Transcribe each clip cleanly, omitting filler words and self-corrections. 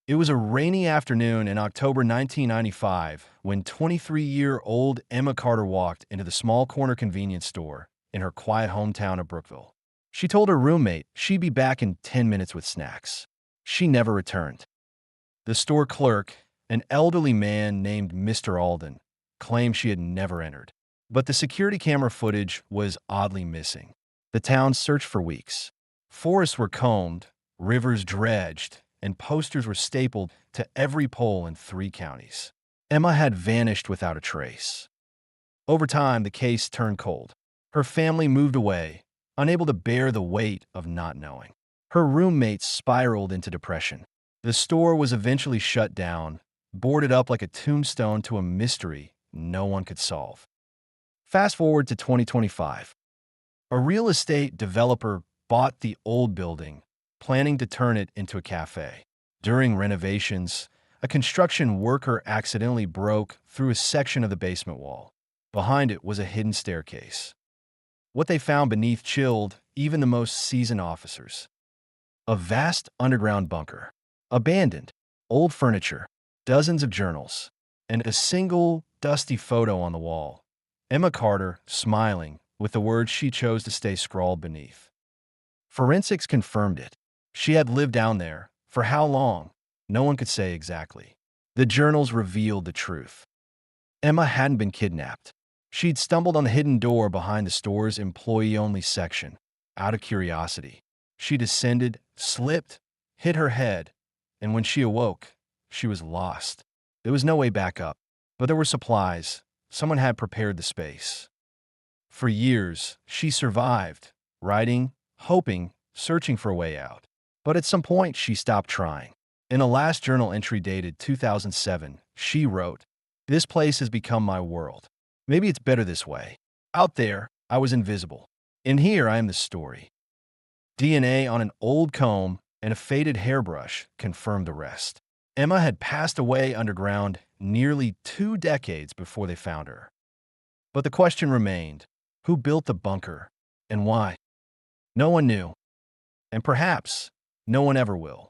It was a rainy afternoon in October 1995 when 23-year-old Emma Carter walked into the small corner convenience store in her quiet hometown of Brookville. She told her roommate she'd be back in 10 minutes with snacks. She never returned. The store clerk, an elderly man named Mr. Alden, claimed she had never entered. But the security camera footage was oddly missing. The town searched for weeks. Forests were combed, rivers dredged, and posters were stapled to every pole in 3 counties. Emma had vanished without a trace. Over time, the case turned cold. Her family moved away, unable to bear the weight of not knowing. Her roommates spiraled into depression. The store was eventually shut down, boarded up like a tombstone to a mystery no one could solve. Fast forward to 2025. A real estate developer bought the old building, planning to turn it into a cafe. During renovations, a construction worker accidentally broke through a section of the basement wall. Behind it was a hidden staircase. What they found beneath chilled even the most seasoned officers. A vast underground bunker. Abandoned, old furniture, dozens of journals, and a single dusty photo on the wall. Emma Carter, smiling, with the words she chose to stay scrawled beneath. Forensics confirmed it. She had lived down there. For how long? No one could say exactly. The journals revealed the truth. Emma hadn't been kidnapped. She'd stumbled on the hidden door behind the store's employee-only section. Out of curiosity, she descended, slipped, hit her head, and when she awoke, she was lost. There was no way back up, but there were supplies. Someone had prepared the space. For years, she survived, writing, hoping, searching for a way out. But at some point, she stopped trying. In a last journal entry dated 2007, she wrote, "This place has become my world. Maybe it's better this way. Out there, I was invisible. In here, I am the story." DNA on an old comb and a faded hairbrush confirmed the rest. Emma had passed away underground nearly 2 decades before they found her. But the question remained, who built the bunker and why? No one knew, and perhaps no one ever will.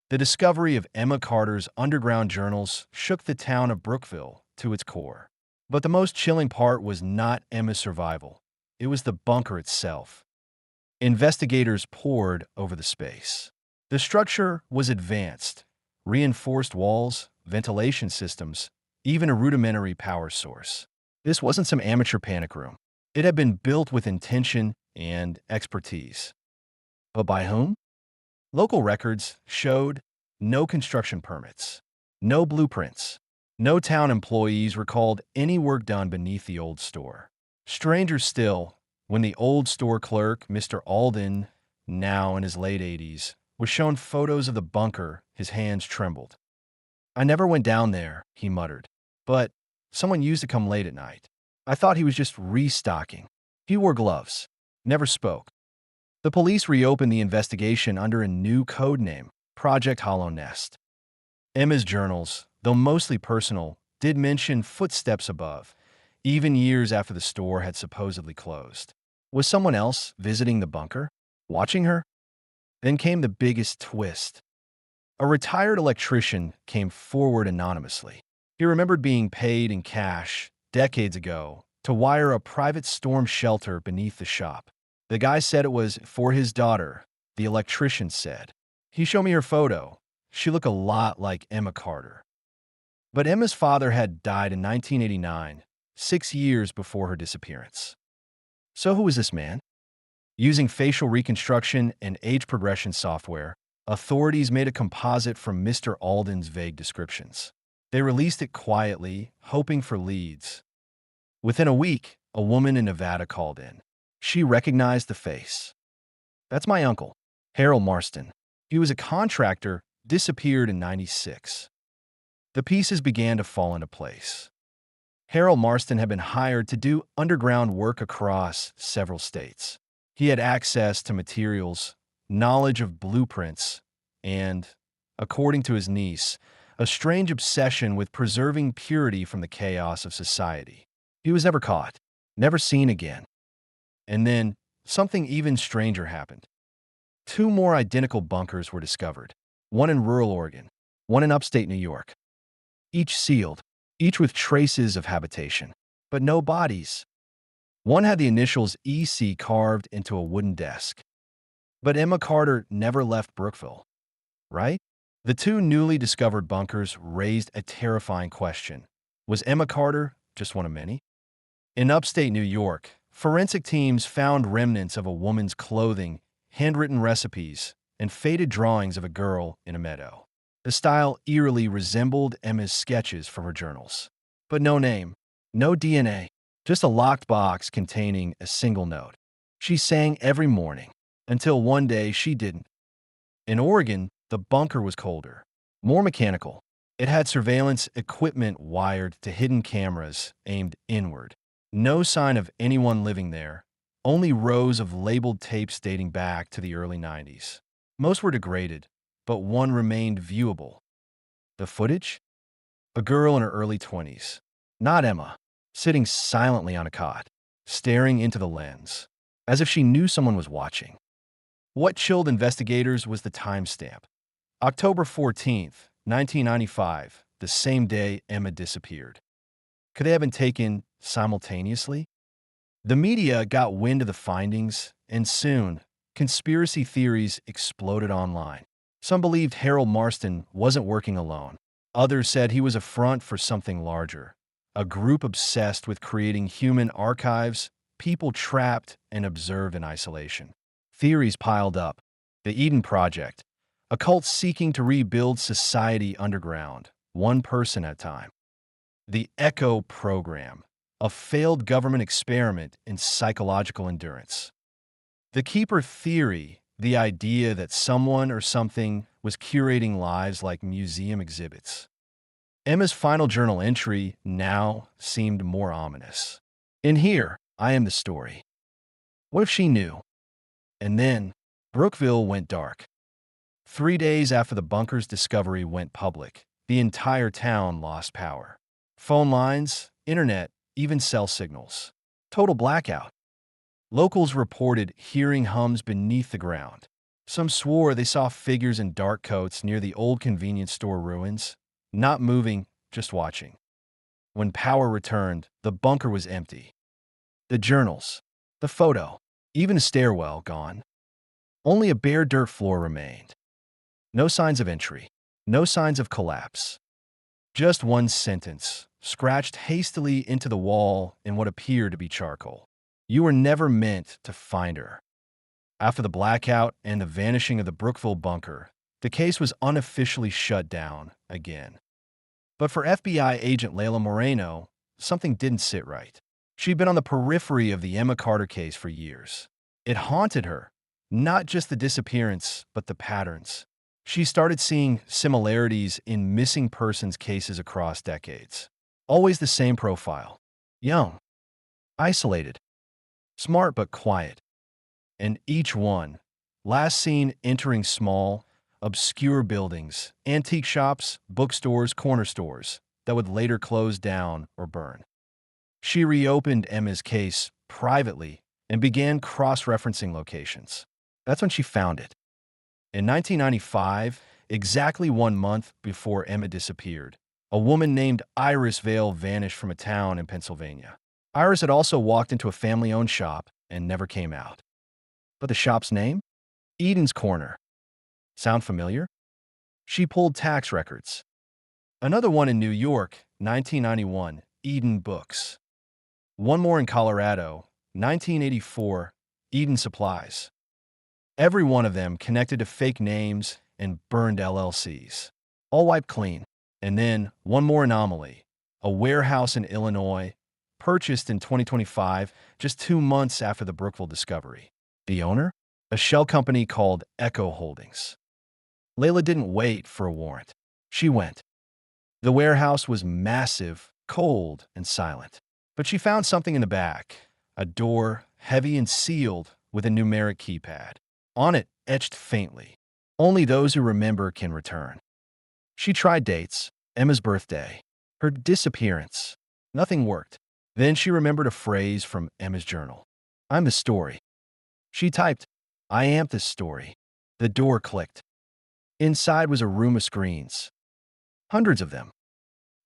The discovery of Emma Carter's underground journals shook the town of Brookville to its core. But the most chilling part was not Emma's survival. It was the bunker itself. Investigators pored over the space. The structure was advanced, reinforced walls, ventilation systems, even a rudimentary power source. This wasn't some amateur panic room. It had been built with intention and expertise. But by whom? Local records showed no construction permits, no blueprints, no town employees recalled any work done beneath the old store. Stranger still, when the old store clerk, Mr. Alden, now in his late 80s, was shown photos of the bunker, his hands trembled. "I never went down there," he muttered, "but someone used to come late at night. I thought he was just restocking. He wore gloves, never spoke." The police reopened the investigation under a new code name, Project Hollow Nest. Emma's journals, though mostly personal, did mention footsteps above, even years after the store had supposedly closed. Was someone else visiting the bunker? Watching her? Then came the biggest twist. A retired electrician came forward anonymously. He remembered being paid in cash decades ago to wire a private storm shelter beneath the shop. The guy said it was for his daughter, the electrician said. He showed me her photo. She looked a lot like Emma Carter. But Emma's father had died in 1989, 6 years before her disappearance. So who was this man? Using facial reconstruction and age progression software, authorities made a composite from Mr. Alden's vague descriptions. They released it quietly, hoping for leads. Within a week, a woman in Nevada called in. She recognized the face. "That's my uncle, Harold Marston. He was a contractor, disappeared in '96. The pieces began to fall into place. Harold Marston had been hired to do underground work across several states. He had access to materials, knowledge of blueprints, and, according to his niece, a strange obsession with preserving purity from the chaos of society. He was never caught, never seen again. And then, something even stranger happened. 2 more identical bunkers were discovered, one in rural Oregon, one in upstate New York, each sealed, each with traces of habitation, but no bodies. One had the initials EC carved into a wooden desk. But Emma Carter never left Brookville, right? The two newly discovered bunkers raised a terrifying question. Was Emma Carter just one of many? In upstate New York, forensic teams found remnants of a woman's clothing, handwritten recipes, and faded drawings of a girl in a meadow. The style eerily resembled Emma's sketches from her journals. But no name, no DNA, just a locked box containing a single note. She sang every morning, until one day she didn't. In Oregon, the bunker was colder, more mechanical. It had surveillance equipment wired to hidden cameras aimed inward. No sign of anyone living there, only rows of labeled tapes dating back to the early 90s. Most were degraded, but one remained viewable. The footage? A girl in her early 20s, not Emma, sitting silently on a cot, staring into the lens, as if she knew someone was watching. What chilled investigators was the timestamp. October 14th, 1995, the same day Emma disappeared. Could they have been taken simultaneously? The media got wind of the findings, and soon, conspiracy theories exploded online. Some believed Harold Marston wasn't working alone. Others said he was a front for something larger, a group obsessed with creating human archives, people trapped and observed in isolation. Theories piled up. The Eden Project, a cult seeking to rebuild society underground, one person at a time. The Echo Program, a failed government experiment in psychological endurance. The Keeper Theory, the idea that someone or something was curating lives like museum exhibits. Emma's final journal entry now seemed more ominous. In here, I am the story. What if she knew? And then, Brookville went dark. 3 days after the bunker's discovery went public, the entire town lost power. Phone lines, internet, even cell signals. Total blackout. Locals reported hearing hums beneath the ground. Some swore they saw figures in dark coats near the old convenience store ruins, not moving, just watching. When power returned, the bunker was empty. The journals, the photo, even a stairwell gone. Only a bare dirt floor remained. No signs of entry, no signs of collapse. Just one sentence, scratched hastily into the wall in what appeared to be charcoal. You were never meant to find her. After the blackout and the vanishing of the Brookville bunker, the case was unofficially shut down again. But for FBI agent Layla Moreno, something didn't sit right. She'd been on the periphery of the Emma Carter case for years. It haunted her, not just the disappearance, but the patterns. She started seeing similarities in missing persons cases across decades. Always the same profile. Young, isolated, smart but quiet. And each one, last seen entering small, obscure buildings, antique shops, bookstores, corner stores, that would later close down or burn. She reopened Emma's case privately and began cross-referencing locations. That's when she found it. In 1995, exactly 1 month before Emma disappeared, a woman named Iris Vale vanished from a town in Pennsylvania. Iris had also walked into a family-owned shop and never came out. But the shop's name? Eden's Corner. Sound familiar? She pulled tax records. Another one in New York, 1991, Eden Books. One more in Colorado, 1984, Eden Supplies. Every one of them connected to fake names and burned LLCs. All wiped clean. And then one more anomaly, a warehouse in Illinois, purchased in 2025, just 2 months after the Brookville discovery. The owner? A shell company called Echo Holdings. Layla didn't wait for a warrant. She went. The warehouse was massive, cold, and silent. But she found something in the back, a door, heavy and sealed, with a numeric keypad. On it, etched faintly, "Only those who remember can return." She tried dates, Emma's birthday, her disappearance. Nothing worked. Then she remembered a phrase from Emma's journal. "I'm the story." She typed, "I am the story." The door clicked. Inside was a room of screens. Hundreds of them,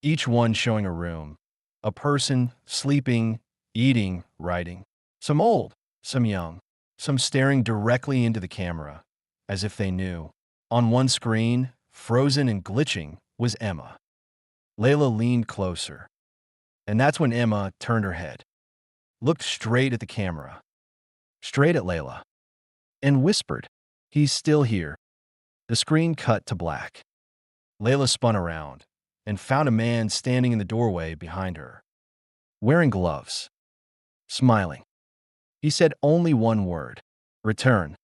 each one showing a room, a person, sleeping, eating, writing. Some old, some young, some staring directly into the camera, as if they knew. On one screen, frozen and glitching, was Emma. Layla leaned closer, and that's when Emma turned her head, looked straight at the camera, straight at Layla, and whispered, "He's still here." The screen cut to black. Layla spun around and found a man standing in the doorway behind her, wearing gloves, smiling. He said only one word, "Return."